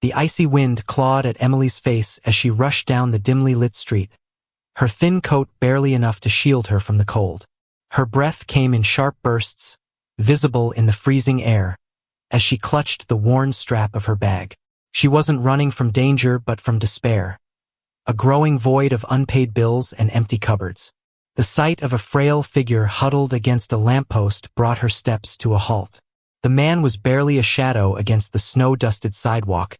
The icy wind clawed at Emily's face as she rushed down the dimly lit street, her thin coat barely enough to shield her from the cold. Her breath came in sharp bursts, visible in the freezing air, as she clutched the worn strap of her bag. She wasn't running from danger but from despair, a growing void of unpaid bills and empty cupboards. The sight of a frail figure huddled against a lamppost brought her steps to a halt. The man was barely a shadow against the snow-dusted sidewalk,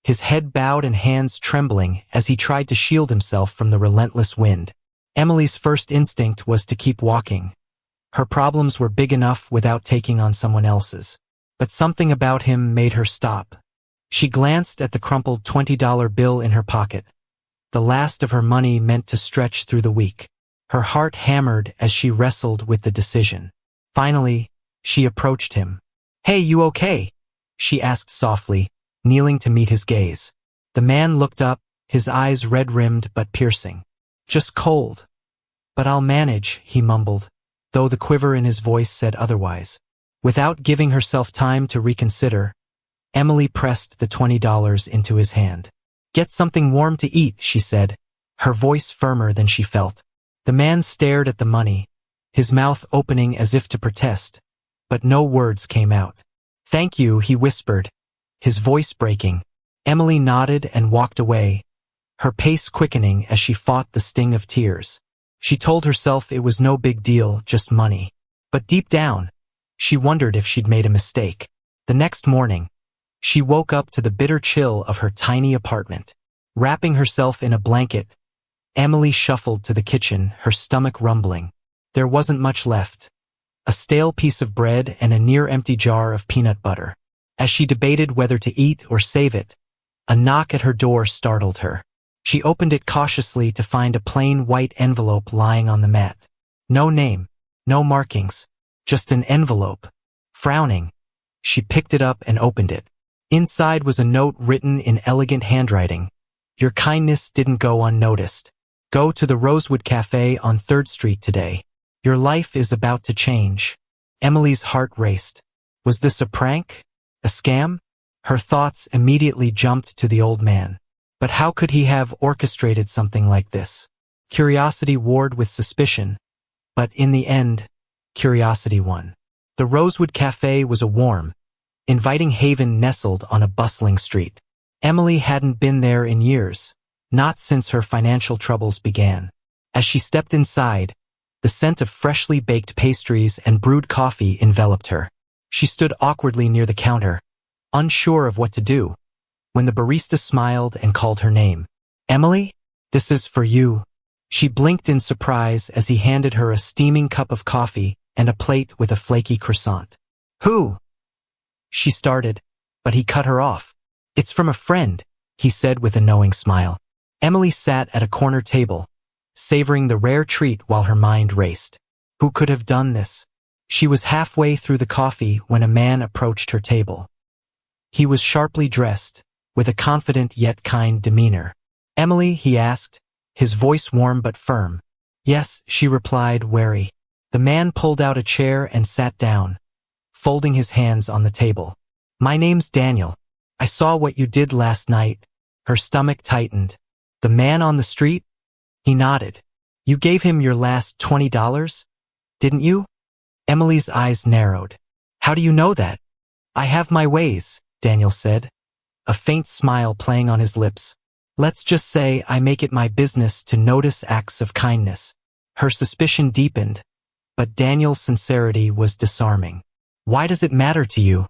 his head bowed and hands trembling as he tried to shield himself from the relentless wind. Emily's first instinct was to keep walking. Her problems were big enough without taking on someone else's. But something about him made her stop. She glanced at the crumpled $20 bill in her pocket, the last of her money meant to stretch through the week. Her heart hammered as she wrestled with the decision. Finally, she approached him. "Hey, you okay?" she asked softly, kneeling to meet his gaze. The man looked up, his eyes red-rimmed but piercing. "Just cold. But I'll manage," he mumbled, though the quiver in his voice said otherwise. Without giving herself time to reconsider, Emily pressed the $20 into his hand. "Get something warm to eat," she said, her voice firmer than she felt. The man stared at the money, his mouth opening as if to protest, but no words came out. "Thank you," he whispered, his voice breaking. Emily nodded and walked away, her pace quickening as she fought the sting of tears. She told herself it was no big deal, just money. But deep down, she wondered if she'd made a mistake. The next morning, she woke up to the bitter chill of her tiny apartment. Wrapping herself in a blanket, Emily shuffled to the kitchen, her stomach rumbling. There wasn't much left. A stale piece of bread and a near-empty jar of peanut butter. As she debated whether to eat or save it, a knock at her door startled her. She opened it cautiously to find a plain white envelope lying on the mat. No name, no markings, just an envelope. Frowning, she picked it up and opened it. Inside was a note written in elegant handwriting. "Your kindness didn't go unnoticed. Go to the Rosewood Cafe on 3rd Street today. Your life is about to change." Emily's heart raced. Was this a prank? A scam? Her thoughts immediately jumped to the old man. But how could he have orchestrated something like this? Curiosity warred with suspicion, but in the end, curiosity won. The Rosewood Cafe was a warm, inviting haven nestled on a bustling street. Emily hadn't been there in years, not since her financial troubles began. As she stepped inside, the scent of freshly baked pastries and brewed coffee enveloped her. She stood awkwardly near the counter, unsure of what to do, when the barista smiled and called her name. "Emily, this is for you." She blinked in surprise as he handed her a steaming cup of coffee and a plate with a flaky croissant. "Who?" she started, but he cut her off. "It's from a friend," he said with a knowing smile. Emily sat at a corner table, savoring the rare treat while her mind raced. Who could have done this? She was halfway through the coffee when a man approached her table. He was sharply dressed, with a confident yet kind demeanor. "Emily?" he asked, his voice warm but firm. "Yes," she replied, wary. The man pulled out a chair and sat down, folding his hands on the table. "My name's Daniel. I saw what you did last night." Her stomach tightened. "The man on the street?" He nodded. "You gave him your last $20, didn't you?" Emily's eyes narrowed. "How do you know that?" "I have my ways," Daniel said, a faint smile playing on his lips. "Let's just say I make it my business to notice acts of kindness." Her suspicion deepened, but Daniel's sincerity was disarming. "Why does it matter to you?"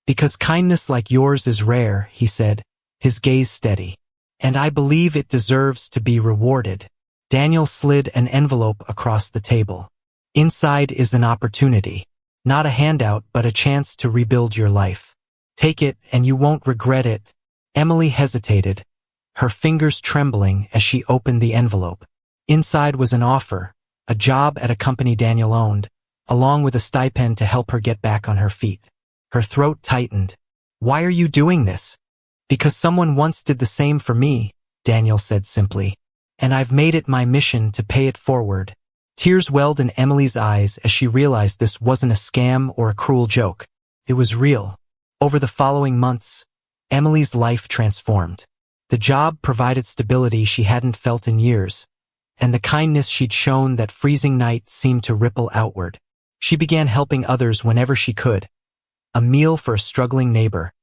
"Because kindness like yours is rare," he said, his gaze steady. "And I believe it deserves to be rewarded." Daniel slid an envelope across the table. "Inside is an opportunity. Not a handout, but a chance to rebuild your life. Take it and you won't regret it." Emily hesitated, her fingers trembling as she opened the envelope. Inside was an offer, a job at a company Daniel owned, along with a stipend to help her get back on her feet. Her throat tightened. "Why are you doing this?" "Because someone once did the same for me," Daniel said simply. "And I've made it my mission to pay it forward." Tears welled in Emily's eyes as she realized this wasn't a scam or a cruel joke. It was real. Over the following months, Emily's life transformed. The job provided stability she hadn't felt in years, and the kindness she'd shown that freezing night seemed to ripple outward. She began helping others whenever she could. A meal for a struggling neighbor,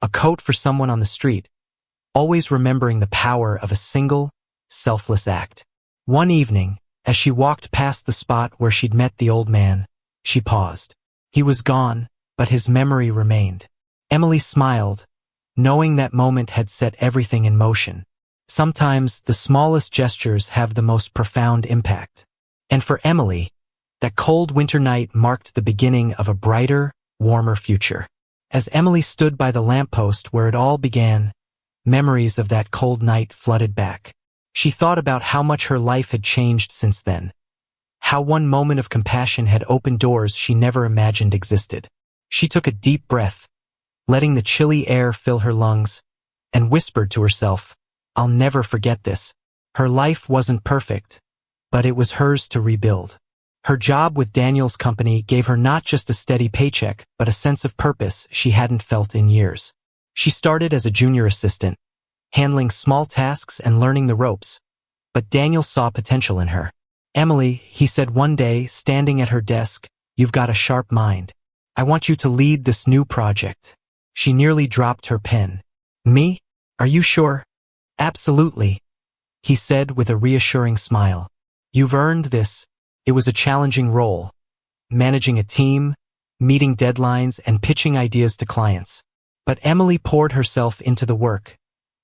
a coat for someone on the street, always remembering the power of a single, selfless act. One evening, as she walked past the spot where she'd met the old man, she paused. He was gone, but his memory remained. Emily smiled, knowing that moment had set everything in motion. Sometimes the smallest gestures have the most profound impact. And for Emily, that cold winter night marked the beginning of a brighter, warmer future. As Emily stood by the lamppost where it all began, memories of that cold night flooded back. She thought about how much her life had changed since then, how one moment of compassion had opened doors she never imagined existed. She took a deep breath, letting the chilly air fill her lungs, and whispered to herself, "I'll never forget this." Her life wasn't perfect, but it was hers to rebuild. Her job with Daniel's company gave her not just a steady paycheck, but a sense of purpose she hadn't felt in years. She started as a junior assistant, handling small tasks and learning the ropes, but Daniel saw potential in her. "Emily," he said one day, standing at her desk, "you've got a sharp mind. I want you to lead this new project." She nearly dropped her pen. "Me? Are you sure?" "Absolutely," he said with a reassuring smile. "You've earned this." It was a challenging role, managing a team, meeting deadlines, and pitching ideas to clients. But Emily poured herself into the work,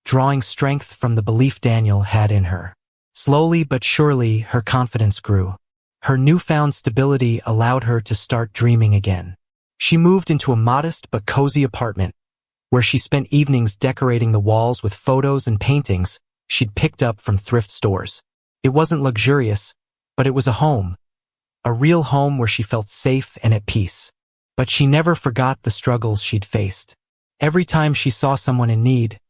drawing strength from the belief Daniel had in her. Slowly but surely, her confidence grew. Her newfound stability allowed her to start dreaming again. She moved into a modest but cozy apartment, where she spent evenings decorating the walls with photos and paintings she'd picked up from thrift stores. It wasn't luxurious, but it was a home, a real home where she felt safe and at peace. But she never forgot the struggles she'd faced. Every time she saw someone in need,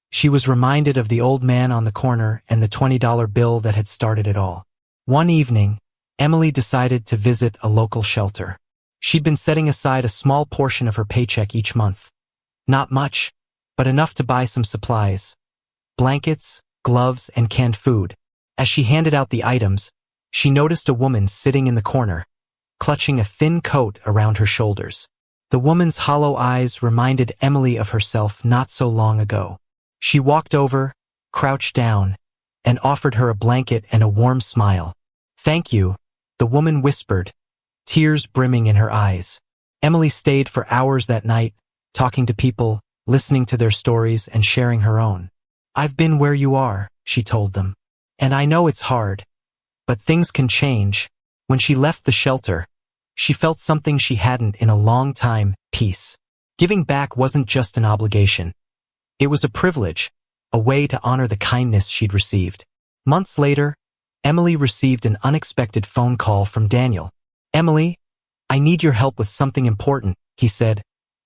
she was reminded of the old man on the corner and the $20 bill that had started it all. One evening, Emily decided to visit a local shelter. She'd been setting aside a small portion of her paycheck each month. Not much, but enough to buy some supplies: blankets, gloves, and canned food. As she handed out the items, she noticed a woman sitting in the corner, clutching a thin coat around her shoulders. The woman's hollow eyes reminded Emily of herself not so long ago. She walked over, crouched down, and offered her a blanket and a warm smile. "Thank you," the woman whispered, tears brimming in her eyes. Emily stayed for hours that night, talking to people, listening to their stories, and sharing her own. "I've been where you are," she told them. "And I know it's hard, but things can change." When she left the shelter, she felt something she hadn't in a long time: peace. Giving back wasn't just an obligation. It was a privilege, a way to honor the kindness she'd received. Months later, Emily received an unexpected phone call from Daniel. "Emily, I need your help with something important," he said,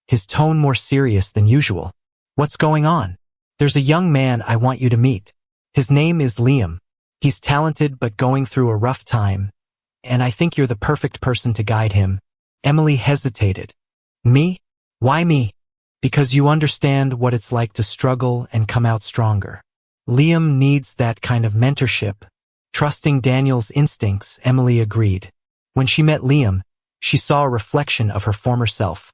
his tone more serious than usual. "What's going on?" "There's a young man I want you to meet. His name is Liam. He's talented but going through a rough time, and I think you're the perfect person to guide him." Emily hesitated. "Me? Why me?" "Because you understand what it's like to struggle and come out stronger. Liam needs that kind of mentorship." Trusting Daniel's instincts, Emily agreed. When she met Liam, she saw a reflection of her former self,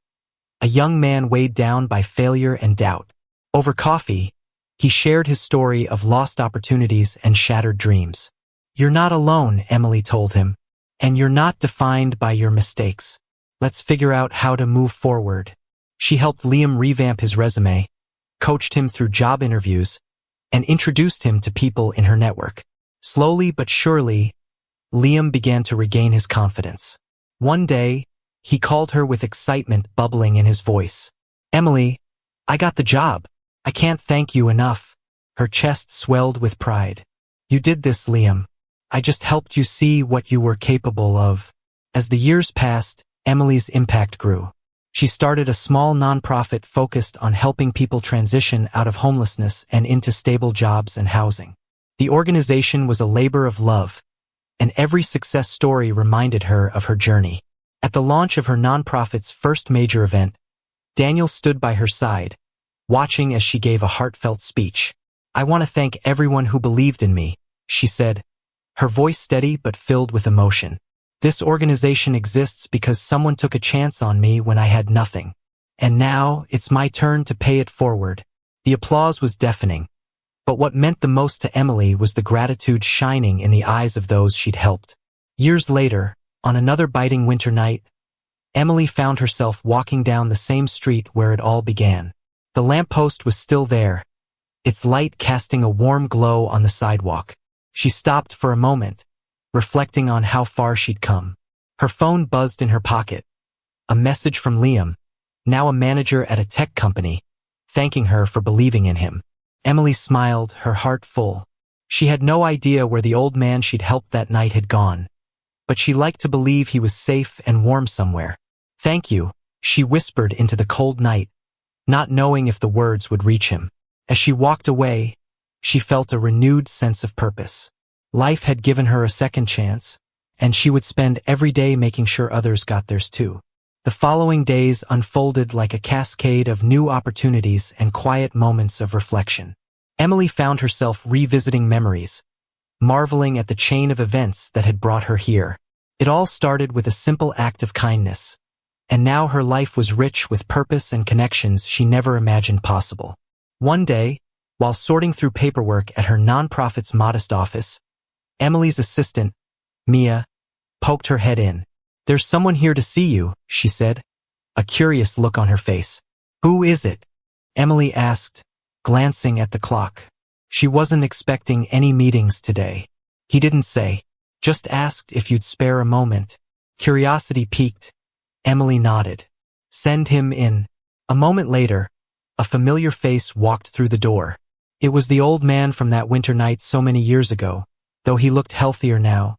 a young man weighed down by failure and doubt. Over coffee, he shared his story of lost opportunities and shattered dreams. "You're not alone," Emily told him, "and you're not defined by your mistakes. Let's figure out how to move forward." She helped Liam revamp his resume, coached him through job interviews, and introduced him to people in her network. Slowly but surely, Liam began to regain his confidence. One day, he called her with excitement bubbling in his voice. "Emily, I got the job. I can't thank you enough." Her chest swelled with pride. "You did this, Liam. I just helped you see what you were capable of." As the years passed, Emily's impact grew. She started a small nonprofit focused on helping people transition out of homelessness and into stable jobs and housing. The organization was a labor of love, and every success story reminded her of her journey. At the launch of her nonprofit's first major event, Daniel stood by her side, watching as she gave a heartfelt speech. "I want to thank everyone who believed in me," she said, her voice steady but filled with emotion. "This organization exists because someone took a chance on me when I had nothing. And now, it's my turn to pay it forward." The applause was deafening, but what meant the most to Emily was the gratitude shining in the eyes of those she'd helped. Years later, on another biting winter night, Emily found herself walking down the same street where it all began. The lamppost was still there, its light casting a warm glow on the sidewalk. She stopped for a moment, reflecting on how far she'd come. Her phone buzzed in her pocket. A message from Liam, now a manager at a tech company, thanking her for believing in him. Emily smiled, her heart full. She had no idea where the old man she'd helped that night had gone, but she liked to believe he was safe and warm somewhere. "Thank you," she whispered into the cold night, not knowing if the words would reach him. As she walked away, she felt a renewed sense of purpose. Life had given her a second chance, and she would spend every day making sure others got theirs too. The following days unfolded like a cascade of new opportunities and quiet moments of reflection. Emily found herself revisiting memories, marveling at the chain of events that had brought her here. It all started with a simple act of kindness, and now her life was rich with purpose and connections she never imagined possible. One day, while sorting through paperwork at her nonprofit's modest office, Emily's assistant, Mia, poked her head in. "There's someone here to see you," she said, a curious look on her face. "Who is it?" Emily asked, glancing at the clock. She wasn't expecting any meetings today. He didn't say, just asked if you'd spare a moment. Curiosity piqued. Emily nodded. "Send him in." A moment later, a familiar face walked through the door. It was the old man from that winter night so many years ago, though he looked healthier now,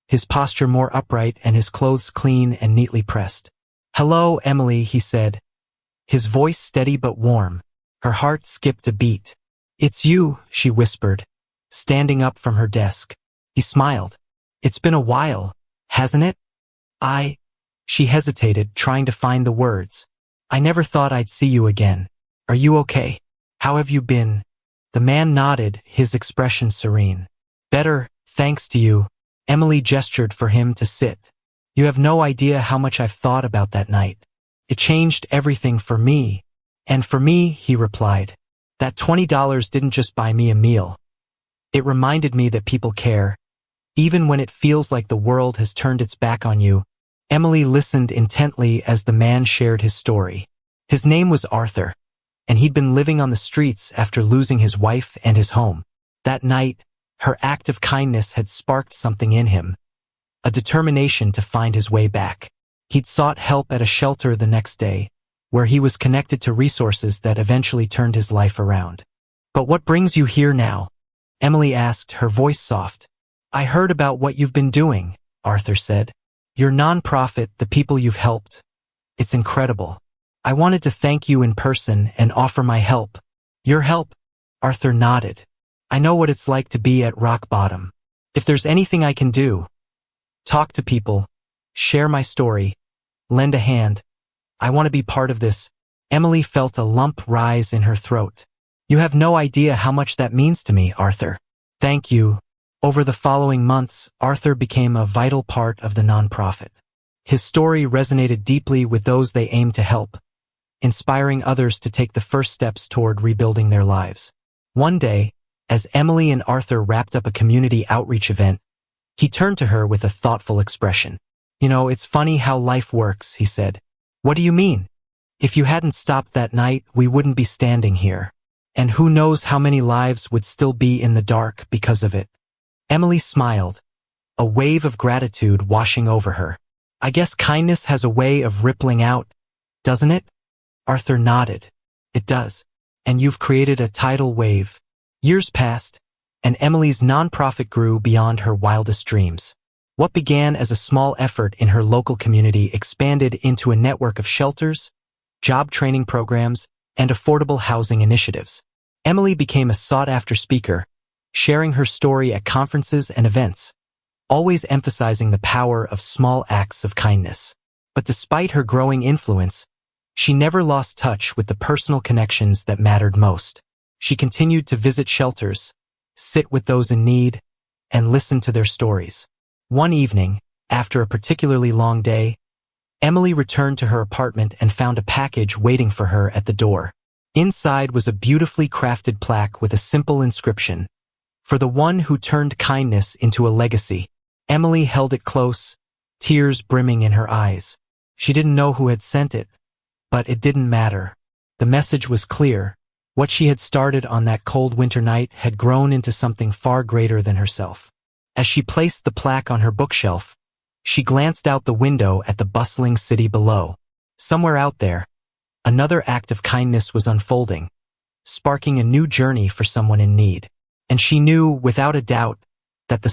his posture more upright and his clothes clean and neatly pressed. "Hello, Emily," he said, his voice steady but warm. Her heart skipped a beat. "It's you," she whispered, standing up from her desk. He smiled. "It's been a while, hasn't it?" She hesitated, trying to find the words. "I never thought I'd see you again. Are you okay? How have you been?" The man nodded, his expression serene. "Better, thanks to you." Emily gestured for him to sit. "You have no idea how much I've thought about that night. It changed everything for me." "And for me," he replied. "That $20 didn't just buy me a meal. It reminded me that people care, even when it feels like the world has turned its back on you." Emily listened intently as the man shared his story. His name was Arthur, and he'd been living on the streets after losing his wife and his home. That night, her act of kindness had sparked something in him, a determination to find his way back. He'd sought help at a shelter the next day, where he was connected to resources that eventually turned his life around. "But what brings you here now?" Emily asked, her voice soft. "I heard about what you've been doing," Arthur said. "Your nonprofit, the people you've helped. It's incredible. I wanted to thank you in person and offer my help." "Your help?" Arthur nodded. "I know what it's like to be at rock bottom. If there's anything I can do, talk to people, share my story, lend a hand. I want to be part of this." Emily felt a lump rise in her throat. "You have no idea how much that means to me, Arthur." "Thank you." Over the following months, Arthur became a vital part of the nonprofit. His story resonated deeply with those they aimed to help, inspiring others to take the first steps toward rebuilding their lives. One day, as Emily and Arthur wrapped up a community outreach event, he turned to her with a thoughtful expression. "You know, it's funny how life works," he said. "What do you mean?" "If you hadn't stopped that night, we wouldn't be standing here. And who knows how many lives would still be in the dark because of it." Emily smiled, a wave of gratitude washing over her. "I guess kindness has a way of rippling out, doesn't it?" Arthur nodded. "It does. And you've created a tidal wave." Years passed, and Emily's nonprofit grew beyond her wildest dreams. What began as a small effort in her local community expanded into a network of shelters, job training programs, and affordable housing initiatives. Emily became a sought-after speaker, sharing her story at conferences and events, always emphasizing the power of small acts of kindness. But despite her growing influence, She never lost touch with the personal connections that mattered most. She continued to visit shelters, sit with those in need, and listen to their stories. One evening, after a particularly long day, Emily returned to her apartment and found a package waiting for her at the door. Inside was a beautifully crafted plaque with a simple inscription, "For the one who turned kindness into a legacy." Emily held it close, tears brimming in her eyes. She didn't know who had sent it, but it didn't matter. The message was clear. What she had started on that cold winter night had grown into something far greater than herself. As she placed the plaque on her bookshelf, she glanced out the window at the bustling city below. Somewhere out there, another act of kindness was unfolding, sparking a new journey for someone in need. And she knew, without a doubt, that the